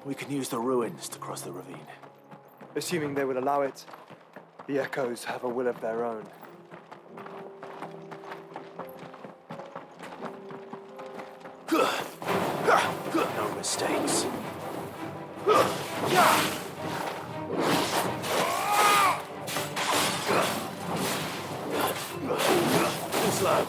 We can use the ruins to cross the ravine. Assuming they will allow it, the Echoes have a will of their own. No mistakes. Slow.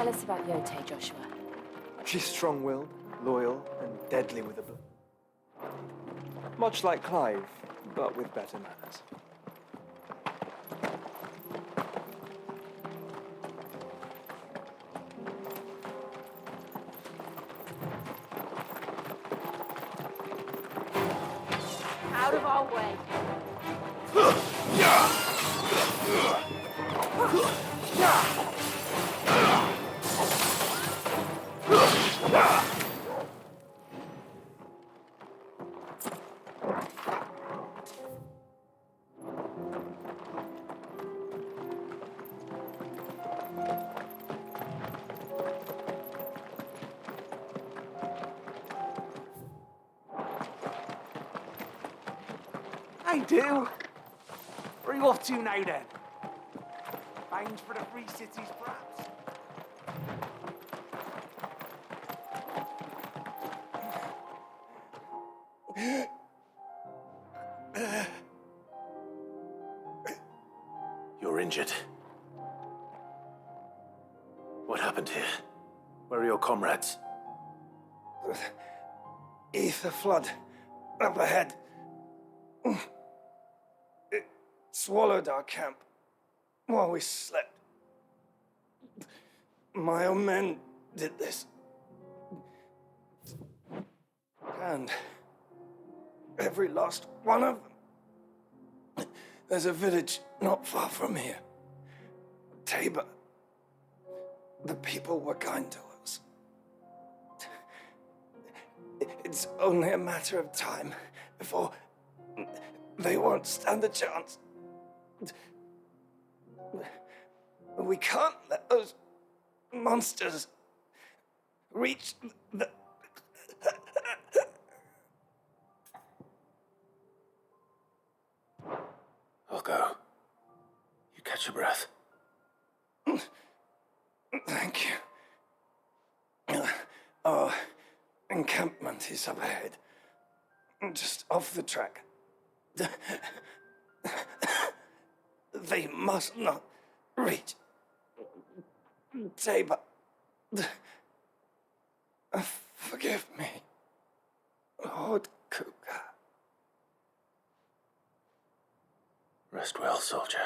Tell us about Yote, Joshua. She's strong-willed, loyal, and deadly with a bow. Much like Clive, but with better manners. Out of our way. I do. Where are you off to now, then? Bound for the free cities, perhaps? You're injured. What happened here? Where are your comrades? Ether flood up ahead. It swallowed our camp while we slept. My own men did this. And every last one of them. There's a village not far from here. Tabor. The people were kind to us. It's only a matter of time before they won't stand a chance. We can't let those monsters reach the... I'll go. You catch your breath. Thank you. Our encampment is up ahead. Just off the track. They must not reach Tabor. Forgive me, Lord Kuka. Rest well, soldier.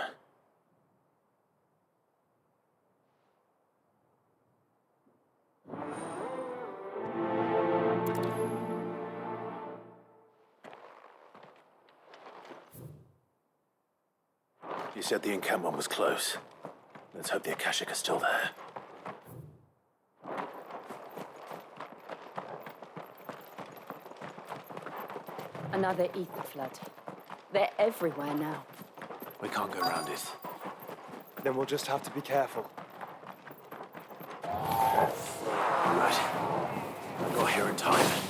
You said the encampment was close. Let's hope the Akashic are still there. Another ether flood. They're everywhere now. We can't go around it. Then we'll just have to be careful. Right. I got here in time.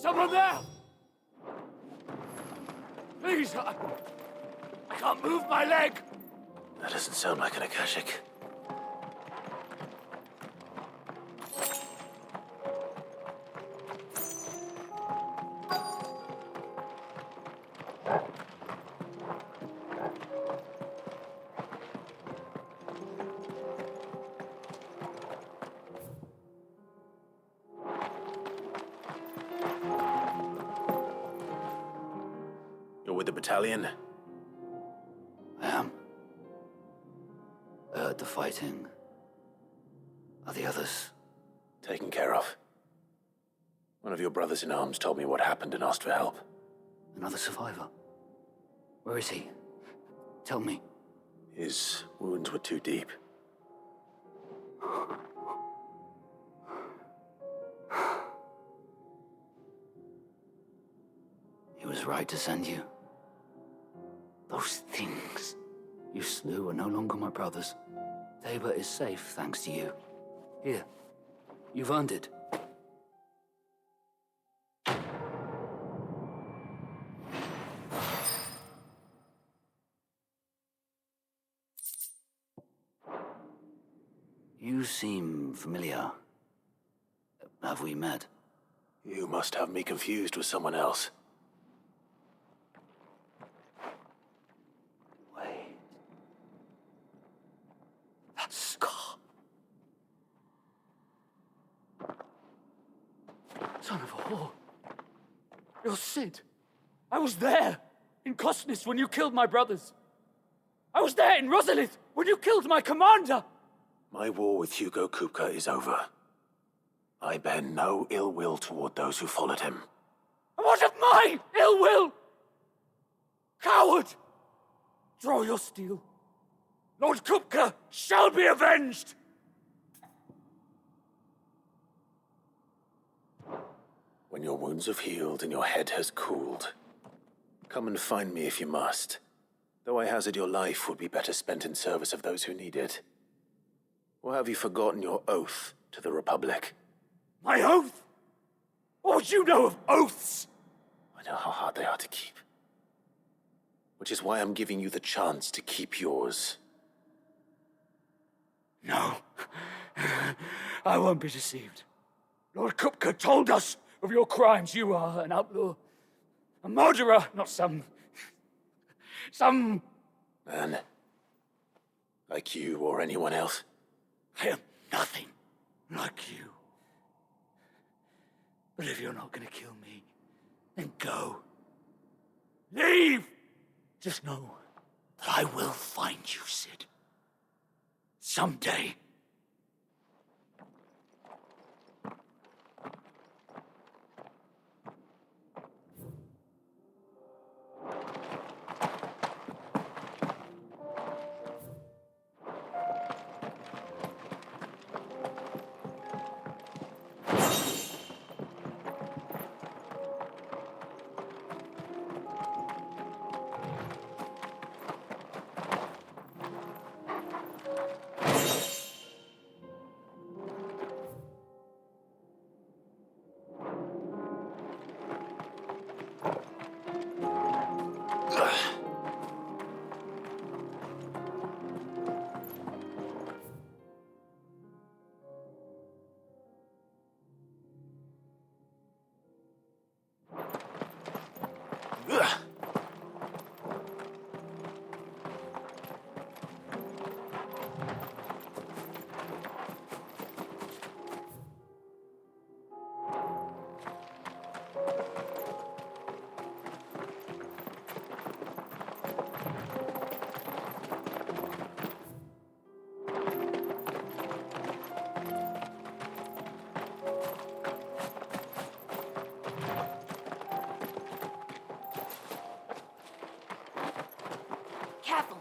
Someone there! Please, I can't move my leg! That doesn't sound like an Akashic. You're with the battalion? I am. I heard the fighting. Are the others? Taken care of. One of your brothers in arms told me what happened and asked for help. Another survivor? Where is he? Tell me. His wounds were too deep. He was right to send you. Those things you slew are no longer my brothers. Tabor is safe thanks to you. Here, you've earned it. You seem familiar. Have we met? You must have me confused with someone else. Wait. That scar. Son of a whore. You're Sid. I was there in Cosnes when you killed my brothers. I was there in Rosalith when you killed my commander. My war with Hugo Kupka is over. I bear no ill will toward those who followed him. And what of my ill will? Coward! Draw your steel. Lord Kupka shall be avenged! When your wounds have healed and your head has cooled, come and find me if you must. Though I hazard your life would be better spent in service of those who need it. Or have you forgotten your oath to the Republic? My oath? What would you know of oaths? I know how hard they are to keep. Which is why I'm giving you the chance to keep yours. No. I won't be deceived. Lord Kupka told us of your crimes. You are an outlaw. A murderer, not some Man. Like you or anyone else. I am nothing like you. But if you're not gonna kill me, then go. Leave! Just know that I will find you, Sid. Someday. Careful.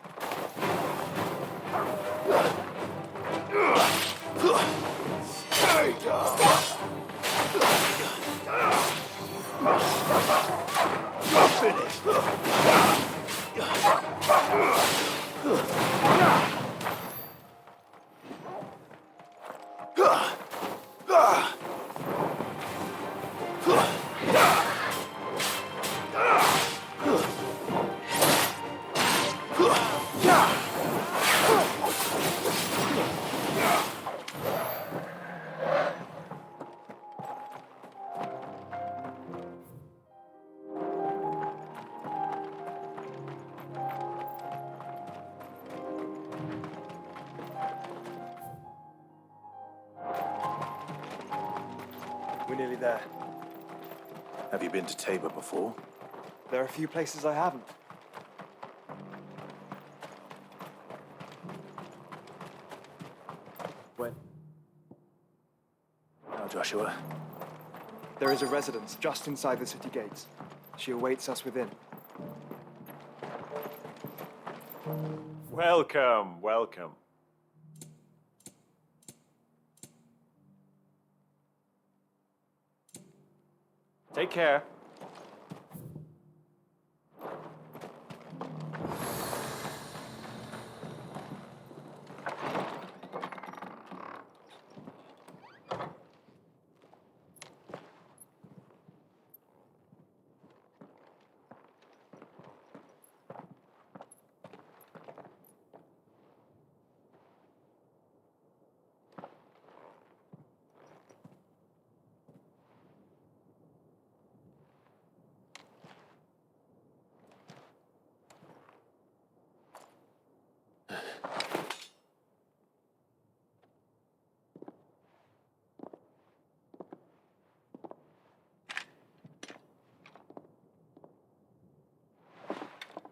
We're nearly there. Have you been to Tabor before? There are a few places I haven't. When? Now, Joshua. There is a residence just inside the city gates. She awaits us within. Welcome, welcome. Take care.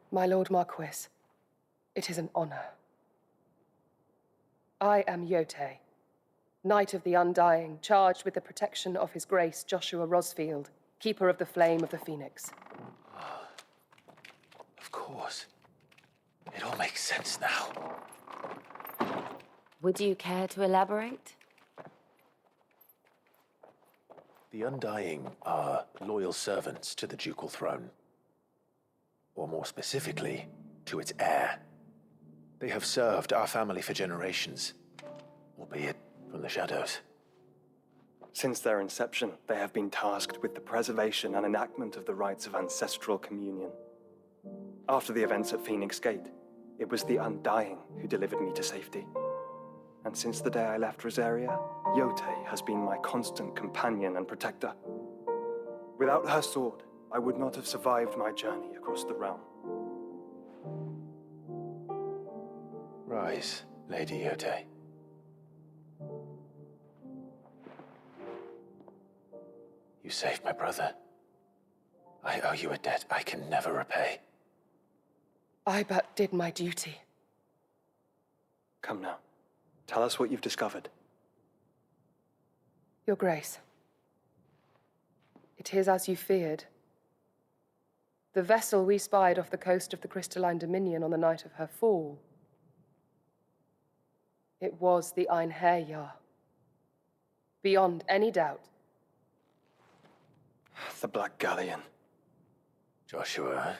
My Lord Marquis, it is an honor. I am Yote, Knight of the Undying, charged with the protection of His Grace Joshua Rosfield, Keeper of the Flame of the Phoenix. Of course. It all makes sense now. Would you care to elaborate? The Undying are loyal servants to the ducal throne. Or more specifically, to its heir. They have served our family for generations, albeit from the shadows. Since their inception, they have been tasked with the preservation and enactment of the rites of ancestral communion. After the events at Phoenix Gate, it was the Undying who delivered me to safety. And since the day I left Rosaria, Yote has been my constant companion and protector. Without her sword, I would not have survived my journey across the realm. Rise, Lady Yote. You saved my brother. I owe you a debt I can never repay. I but did my duty. Come now. Tell us what you've discovered. Your Grace. It is as you feared. The vessel we spied off the coast of the Crystalline Dominion on the night of her fall. It was the Einherjar. Beyond any doubt. The Black Galleon. Joshua,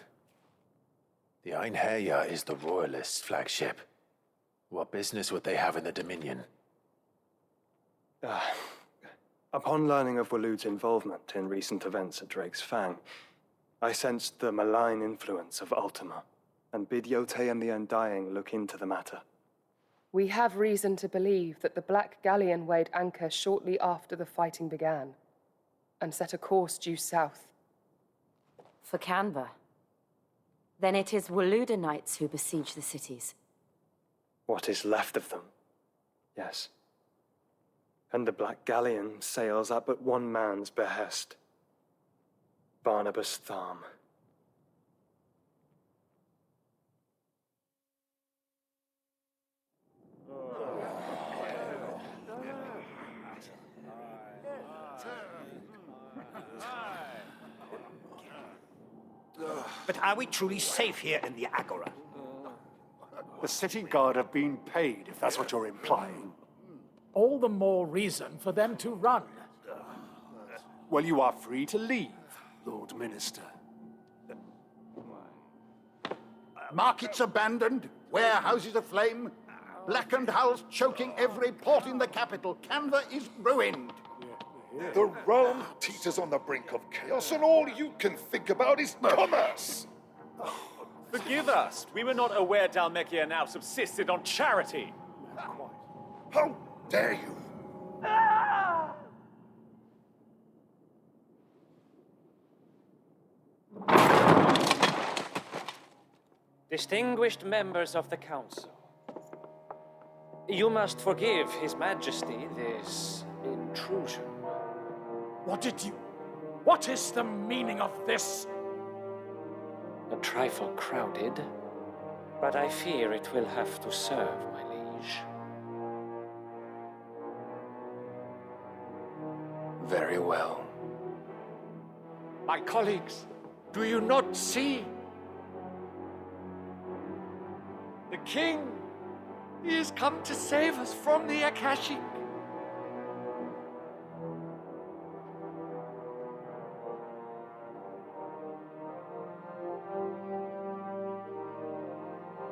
the Einherjar is the Royalists' flagship. What business would they have in the Dominion? Upon learning of Waloed's involvement in recent events at Drake's Fang, I sensed the malign influence of Ultima, and bid Yote and the Undying look into the matter. We have reason to believe that the Black Galleon weighed anchor shortly after the fighting began, and set a course due south. For Canva. Then it is Waloed knights who besiege the cities. What is left of them? Yes. And the Black Galleon sails at but one man's behest. Barnabas Tharm. But are we truly safe here in the Agora? The city guard have been paid, if that's what you're implying. All the more reason for them to run. Well, you are free to leave, Lord Minister. Markets abandoned, warehouses aflame, blackened hulls choking every port in the capital. Canva is ruined. The realm teeters on the brink of chaos, and all you can think about is commerce! Forgive us. We were not aware Dhalmekia now subsisted on charity. How dare you! Distinguished members of the Council, you must forgive His Majesty this intrusion. What is the meaning of this? A trifle crowded, but I fear it will have to serve, my liege. Very well. My colleagues, do you not see? The king, he has come to save us from the Akashic.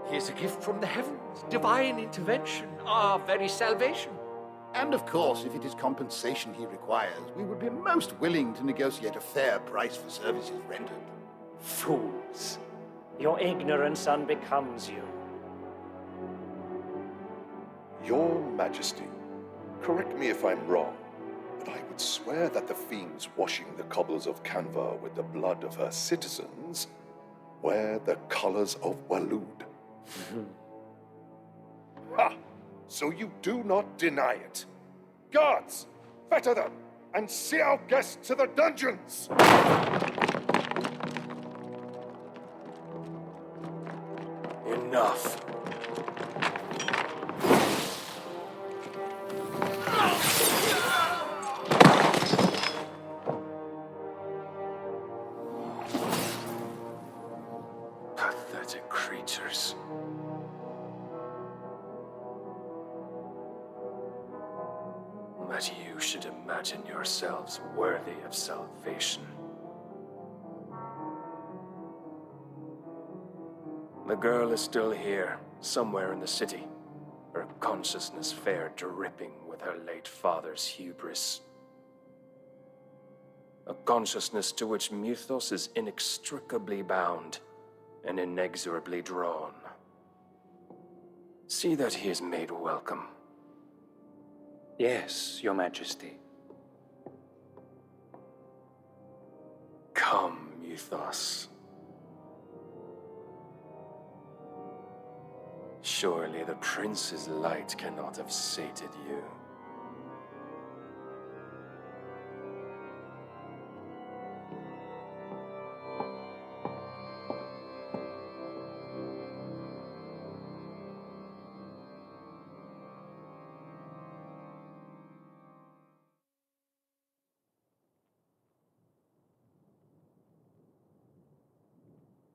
He is a gift from the heavens, divine intervention, our very salvation. And of course, if it is compensation he requires, we would be most willing to negotiate a fair price for services rendered. Fools. Your ignorance unbecomes you. Your Majesty, correct me if I'm wrong, but I would swear that the fiends washing the cobbles of Canva with the blood of her citizens wear the colors of Waloed. Ha! So you do not deny it. Guards, fetter them, and see our guests to the dungeons! Enough. Pathetic creatures. That you should imagine yourselves worthy of salvation. The girl is still here, somewhere in the city, her consciousness fair dripping with her late father's hubris. a consciousness to which mythos is inextricably bound and inexorably drawn. See that he is made welcome. Yes, Your Majesty. Come, mythos. Surely the prince's light cannot have sated you.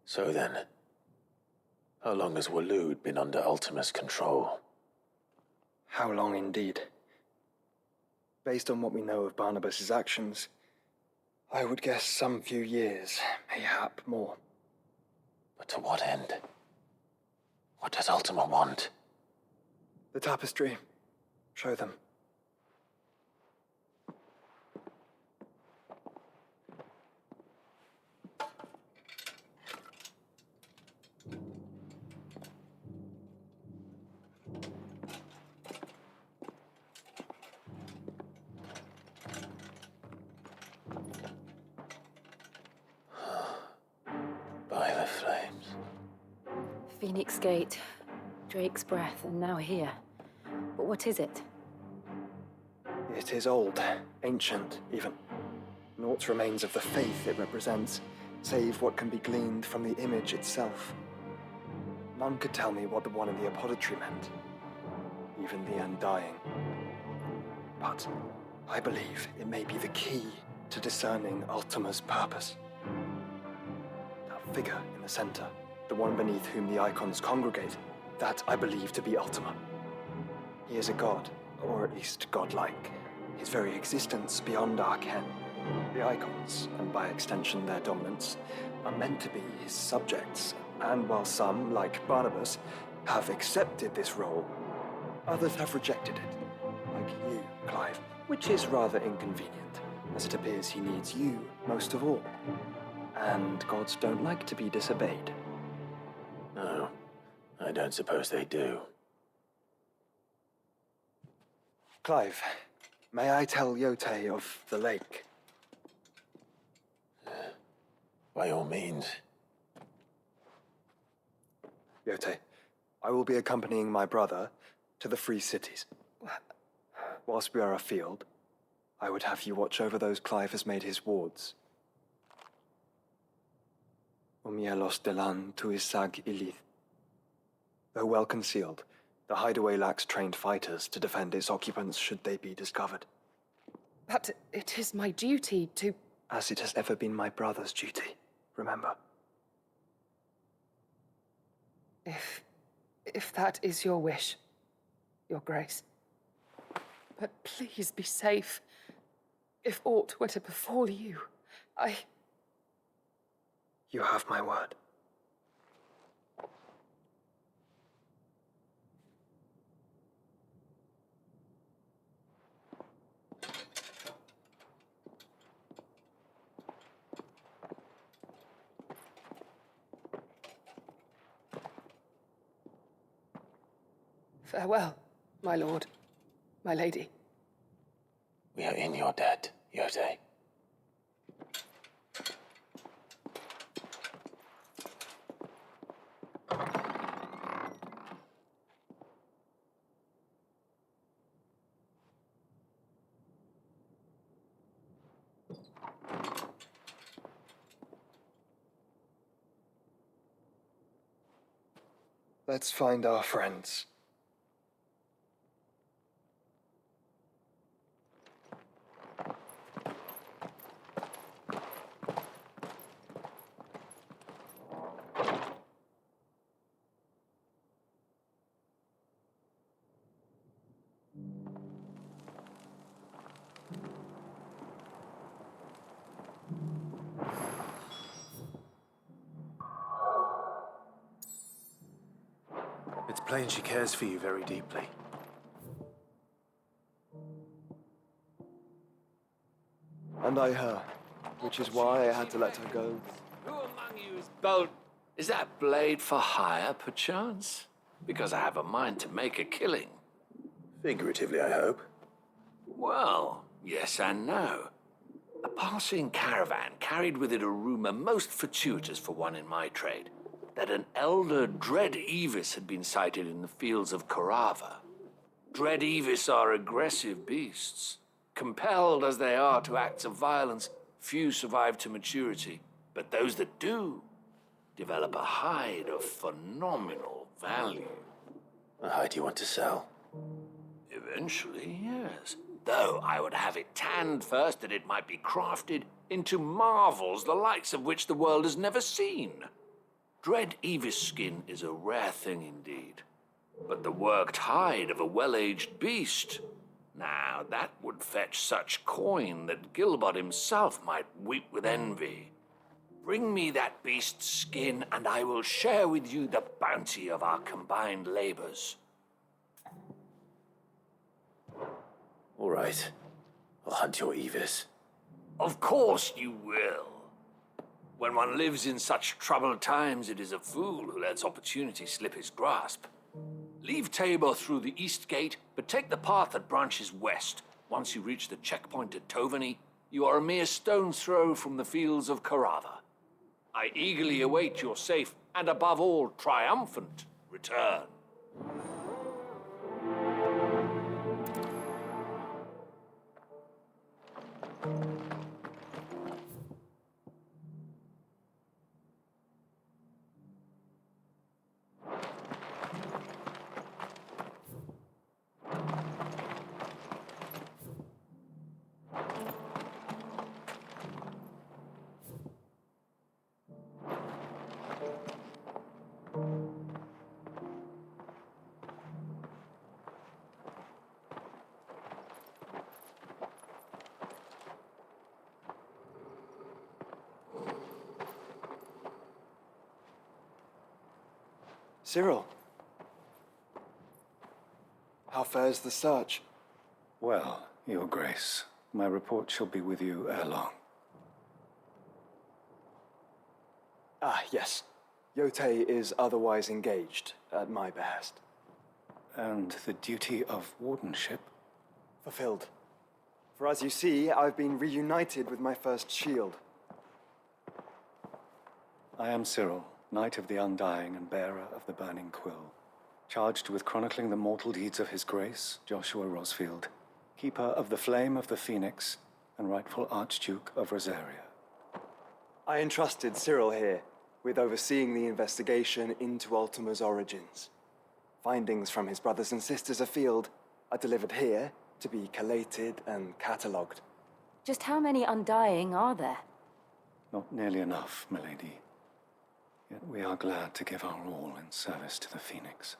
So then, how long has Waloed been under Ultima's control? How long indeed? Based on what we know of Barnabas's actions, I would guess some few years, mayhap more. But to what end? What does Ultima want? The tapestry. Show them. By the flames. Phoenix Gate, Drake's Breath, and now here. But what is it? It is old, ancient, even. Naught remains of the faith it represents, save what can be gleaned from the image itself. None could tell me what the one in the apothecary meant, even the Undying. But I believe it may be the key to discerning Ultima's purpose. That figure in the center, the one beneath whom the Eikons congregate, that I believe to be Ultima. He is a god, or at least godlike, his very existence beyond our ken. The Eikons, and by extension their dominants, are meant to be his subjects, and while some, like Barnabas, have accepted this role, others have rejected it, like you, Clive, which is rather inconvenient, as it appears he needs you most of all. And gods don't like to be disobeyed. No, I don't suppose they do. Clive, may I tell Yote of the lake? By all means. Yote, I will be accompanying my brother to the Free Cities. Whilst we are afield, I would have you watch over those Clive has made his wards. Umielos delan tuisag ilith. Though well concealed, the hideaway lacks trained fighters to defend its occupants should they be discovered. But it is my duty to... As it has ever been my brother's duty, remember. If that is your wish, Your Grace. But please be safe. If aught were to befall you, You have my word. Farewell, my lord, my lady. We are in your debt, Yote. Let's find our friends. It's plain she cares for you very deeply. And I her. which is why I had to let her go. Who among you is bold? Is that blade for hire, perchance? Because I have a mind to make a killing. Figuratively, I hope. Well, yes and no. A passing caravan carried with it a rumor most fortuitous for one in my trade, that an elder Dread Evis had been sighted in the fields of Carava. Dread Evis are aggressive beasts. Compelled as they are to acts of violence, few survive to maturity, but those that do develop a hide of phenomenal value. A hide you want to sell? Eventually, yes. Though I would have it tanned first that it might be crafted into marvels the likes of which the world has never seen. Dread Evis skin is a rare thing indeed. But the worked hide of a well-aged beast, now that would fetch such coin that Gilbert himself might weep with envy. Bring me that beast's skin, and I will share with you the bounty of our combined labors. All right. I'll hunt your Evis. Of course you will. When one lives in such troubled times, it is a fool who lets opportunity slip his grasp. Leave Tabor through the east gate, but take the path that branches west. Once you reach the checkpoint at Tovany, you are a mere stone's throw from the fields of Carava. I eagerly await your safe, and above all, triumphant return. Cyril, how fares the search? Well, Your Grace, my report shall be with you ere long. Ah, yes. Yotei is otherwise engaged, at my behest. And the duty of wardenship? Fulfilled. For as you see, I've been reunited with my first shield. I am Cyril, Knight of the Undying and bearer of the Burning Quill, charged with chronicling the mortal deeds of His Grace, Joshua Rosfield, keeper of the Flame of the Phoenix and rightful Archduke of Rosaria. I entrusted Cyril here with overseeing the investigation into Ultima's origins. Findings from his brothers and sisters afield are delivered here to be collated and catalogued. Just how many Undying are there? Not nearly enough, milady. Yet we are glad to give our all in service to the Phoenix.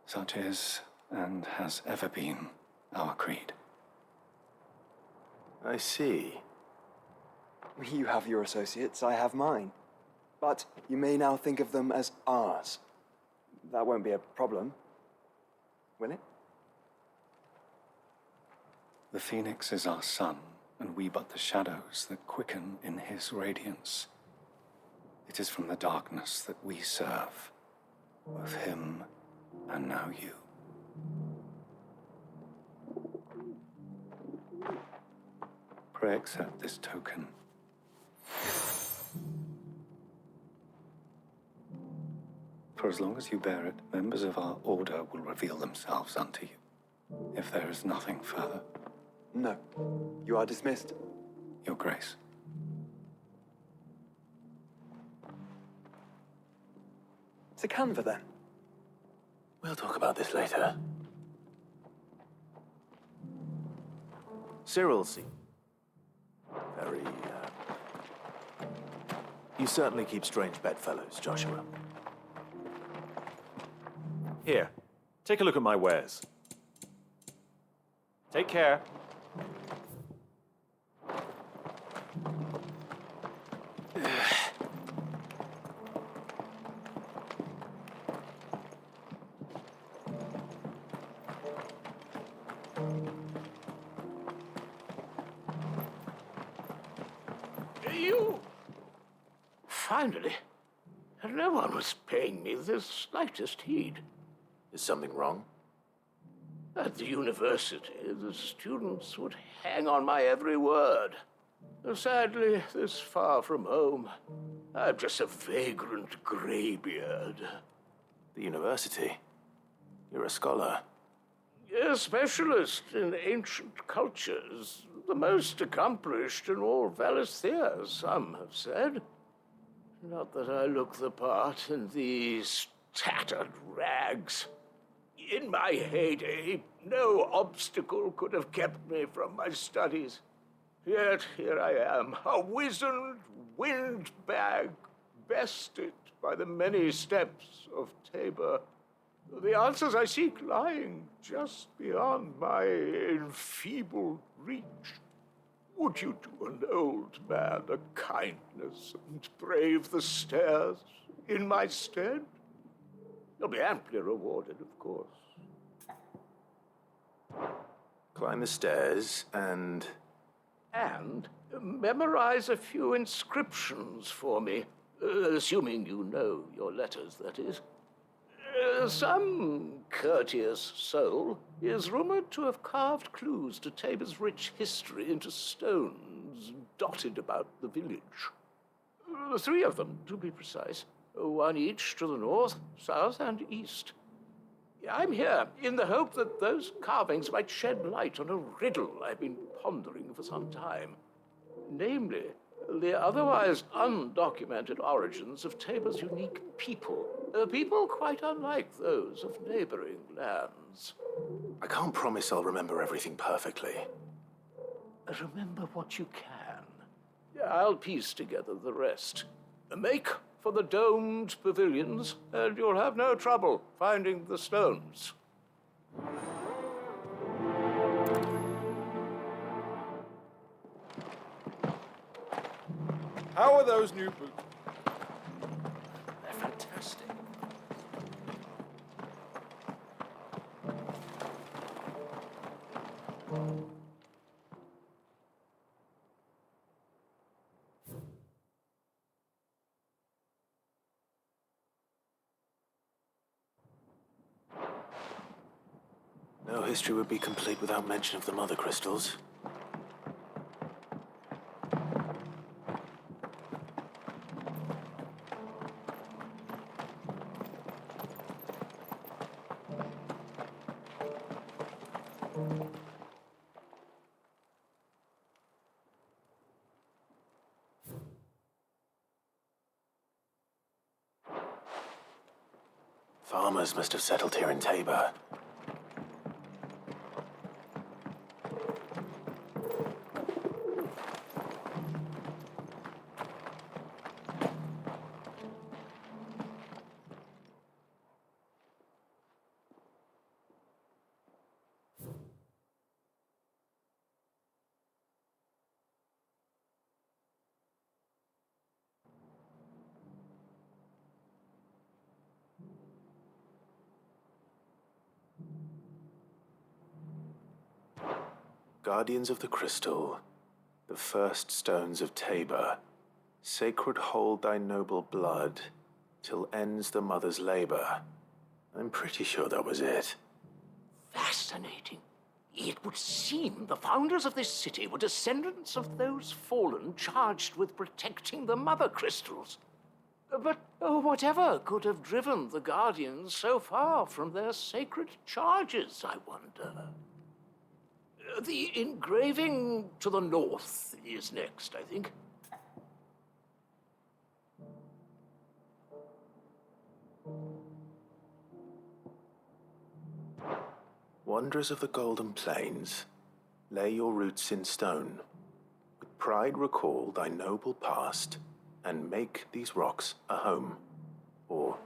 Such is, and has ever been, our creed. I see. You have your associates, I have mine. But you may now think of them as ours. That won't be a problem, will it? The Phoenix is our sun, and we but the shadows that quicken in his radiance. It is from the darkness that we serve, both him and now you. Pray accept this token. For as long as you bear it, members of our order will reveal themselves unto you. If there is nothing further. No. You are dismissed. Your Grace. To Canva, then. We'll talk about this later. Cyril seems very, You certainly keep strange bedfellows, Joshua. Here, take a look at my wares. Take care. finally. And no one was paying me the slightest heed. Is something wrong? At the university, the students would hang on my every word. Sadly, this far from home, I'm just a vagrant greybeard. The university? You're a scholar. A specialist in ancient cultures. The most accomplished in all Valisthea, some have said. Not that I look the part in these tattered rags. In my heyday, no obstacle could have kept me from my studies. Yet here I am, a wizened windbag, bested by the many steps of Tabor. The answers I seek lying just beyond my enfeebled reach. Would you do an old man a kindness and brave the stairs in my stead? You'll be amply rewarded, of course. Climb the stairs and memorize a few inscriptions for me, assuming you know your letters, that is. Some courteous soul is rumored to have carved clues to Tabor's rich history into stones dotted about the village. 3 of them, to be precise, one each to the north, south, and east. I'm here in the hope that those carvings might shed light on a riddle I've been pondering for some time. Namely, the otherwise undocumented origins of Tabor's unique people. People quite unlike those of neighboring lands. I can't promise I'll remember everything perfectly. Remember what you can. I'll piece together the rest. Make for the domed pavilions, and you'll have no trouble finding the stones. How are those new boots? They're fantastic. No history would be complete without mention of the mother crystals. Farmers must have settled here in Tabor. Guardians of the Crystal, the first stones of Tabor, sacred hold thy noble blood, till ends the mother's labor. I'm pretty sure that was it. Fascinating. It would seem the founders of this city were descendants of those fallen charged with protecting the mother crystals. But whatever could have driven the Guardians so far from their sacred charges, I wonder? The engraving to the north is next, I think. Wanderers of the Golden Plains, lay your roots in stone. With pride recall thy noble past, and make these rocks a home. Or,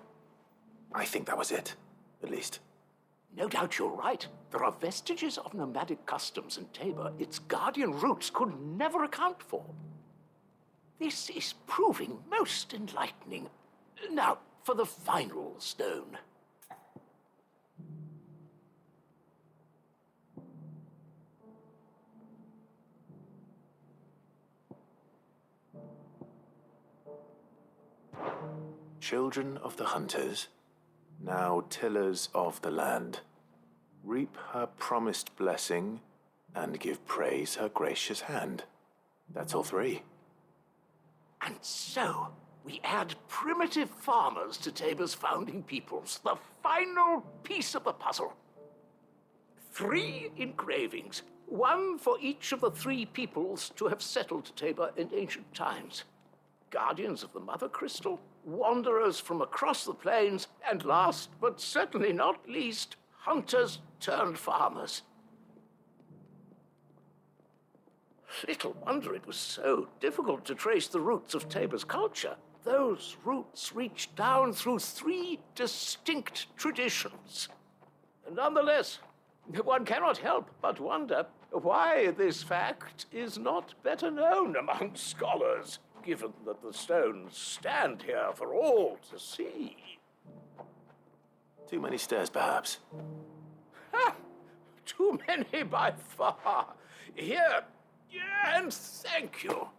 I think that was it, at least. No doubt you're right. There are vestiges of nomadic customs in Tabor its guardian roots could never account for. This is proving most enlightening. Now, for the final stone. children of the hunters, now tillers of the land, reap her promised blessing and give praise her gracious hand. That's all three. And so, we add primitive farmers to Tabor's founding peoples, the final piece of the puzzle. 3 engravings, one for each of the 3 peoples to have settled Tabor in ancient times. Guardians of the Mother Crystal, wanderers from across the plains, and last but certainly not least, hunters turned farmers. Little wonder it was so difficult to trace the roots of Tabor's culture. Those roots reach down through 3 distinct traditions. Nonetheless, one cannot help but wonder why this fact is not better known among scholars, given that the stones stand here for all to see. Too many stairs, perhaps. Ha! Too many by far. Here, and thank you.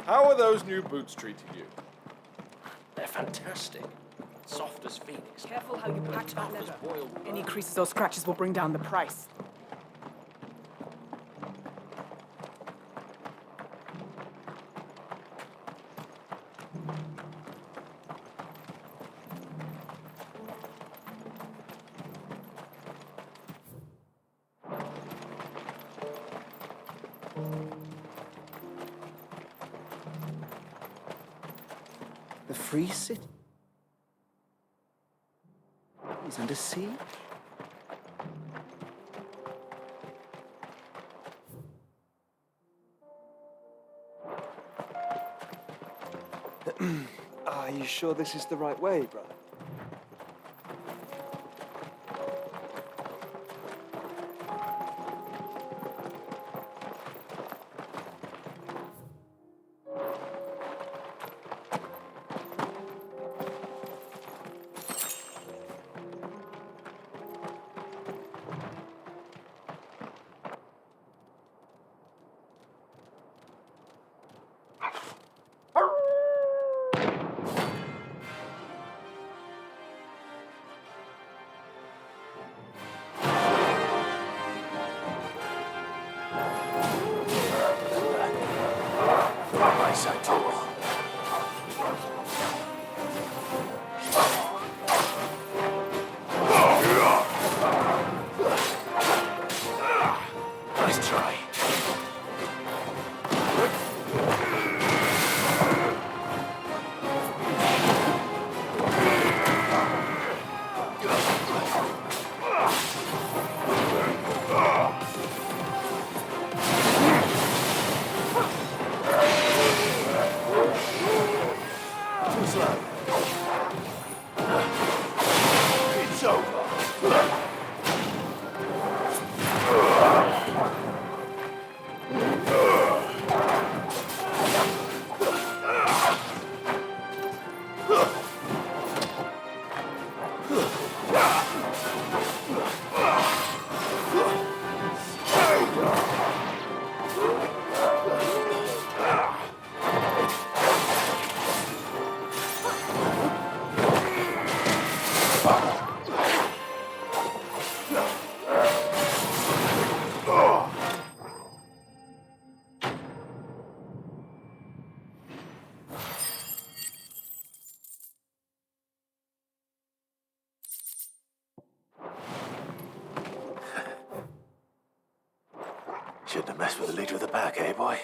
How are those new boots treating you? They're fantastic. Soft as phoenix. Careful how you pack that leather. Any creases or scratches will bring down the price. The free city is under siege? Are you sure this is the right way, brother? Nice try. It's over. Shouldn't have messed with the leader of the pack, eh, boy?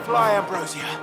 Fly, Ambrosia.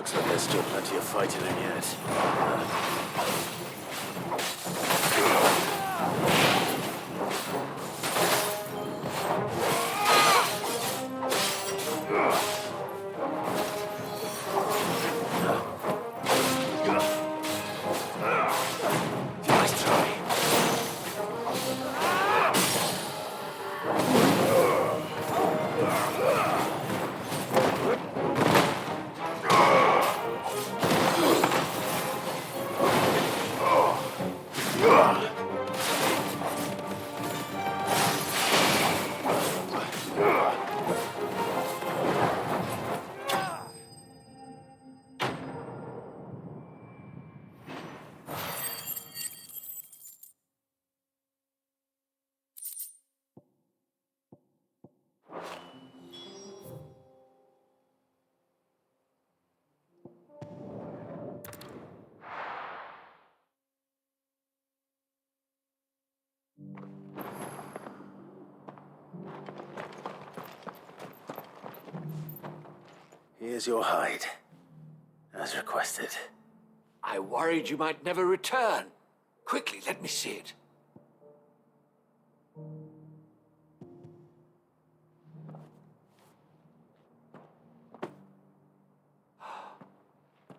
Looks like there's still plenty of fight in him yet. Here's your hide, as requested. I worried you might never return. Quickly, let me see it.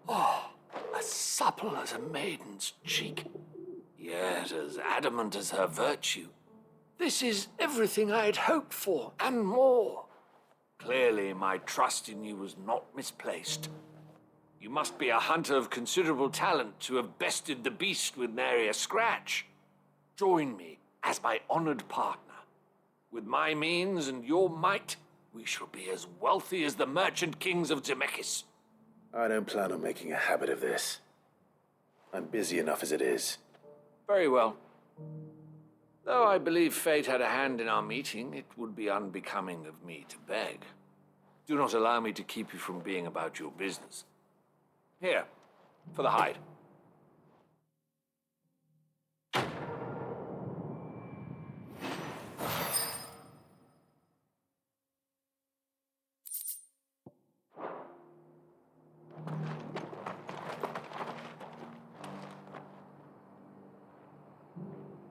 Oh, as supple as a maiden's cheek, yet as adamant as her virtue. This is everything I had hoped for, and more. Clearly, my trust in you was not misplaced. You must be a hunter of considerable talent to have bested the beast with nary a scratch. Join me as my honored partner. With my means and your might, we shall be as wealthy as the merchant kings of Zemeckis. I don't plan on making a habit of this. I'm busy enough as it is. Very well. Though I believe fate had a hand in our meeting, it would be unbecoming of me to beg. Do not allow me to keep you from being about your business. Here, for the hide.